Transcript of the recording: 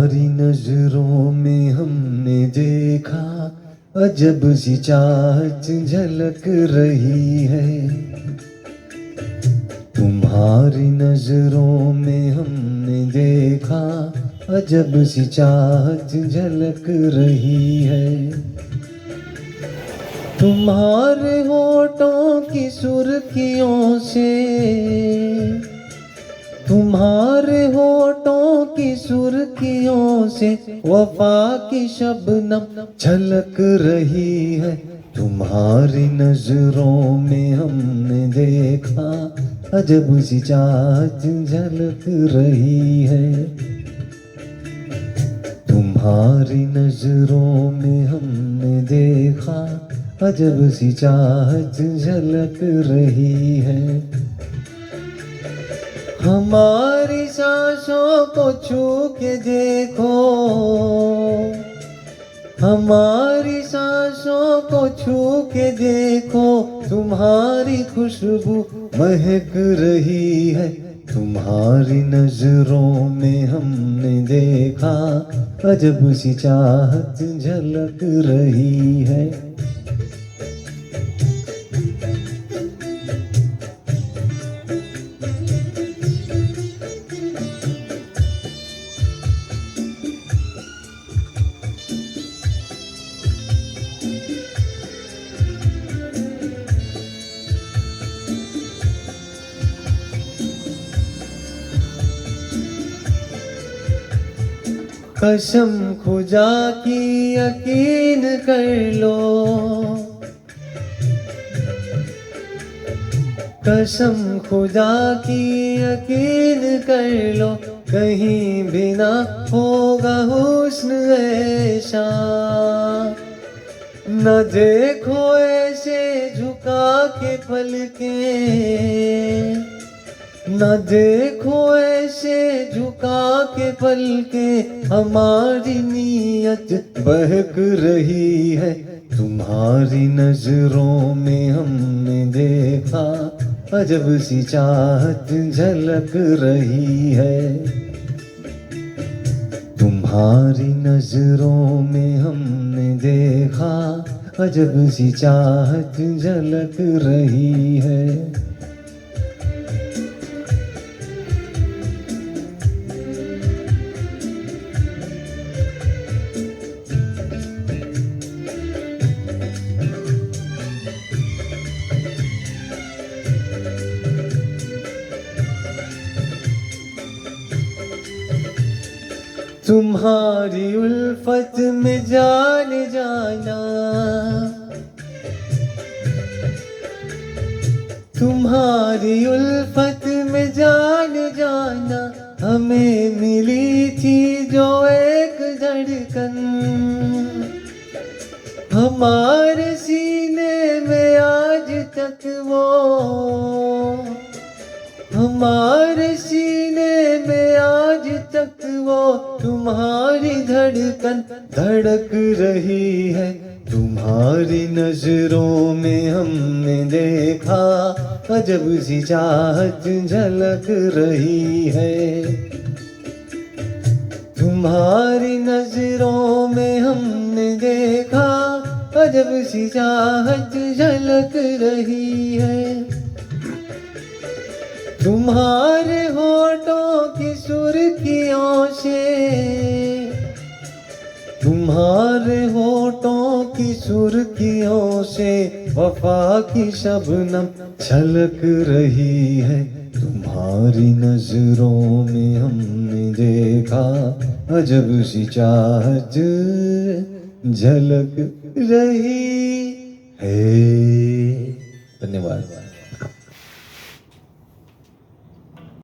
तुम्हारी नजरों में हमने देखा अजब सी चाहत झलक रही है। तुम्हारी नजरों में हमने देखा अजब सी चाहत झलक रही है। तुम्हारे होठों की सुर्खियों से, तुम्हारे होठों की सुर्खियों से वफा की शबनम झलक रही है। तुम्हारी नजरों में हमने देखा अजब सी चाहत झलक रही है। तुम्हारी नजरों में हमने देखा अजब सी चाहत झलक रही है। हमारी सांसों को छू के देखो, हमारी सांसों को छू के देखो, तुम्हारी खुशबू महक रही है। तुम्हारी नजरों में हमने देखा अजब सी चाहत झलक रही है। कसम खुदा की यकीन कर लो, कसम खुदा की यकीन कर लो, कहीं भी ना होगा हुस्न ऐसा। न देखो ऐसे झुका के पलके, न देखो ऐसे झुका के पलके, हमारी नीयत बहक रही है। तुम्हारी नजरों में हमने देखा अजब सी चाहत झलक रही है। तुम्हारी नजरों में हमने देखा अजब सी चाहत झलक रही है। तुम्हारी उल्फत में जान जाना, तुम्हारी उल्फत में जान जाना, हमें मिली थी जो एक धड़कन, हमारे सीने में आज तक वो, हमारे सीने में आज तक वो तुम्हारी धड़कन धड़क रही है। तुम्हारी नजरों में हमने देखा अजब सी चाहत झलक रही है। तुम्हारी नजरों में हमने देखा अजब सी चाहत झलक रही है। तुम्हारे होठों की सुर्खियों से, तुम्हारे होठों की सुर्खियों से वफा की शबनम छलक रही है। तुम्हारी नजरों में हमने देखा अजब सी चाहत झलक रही है। धन्यवाद।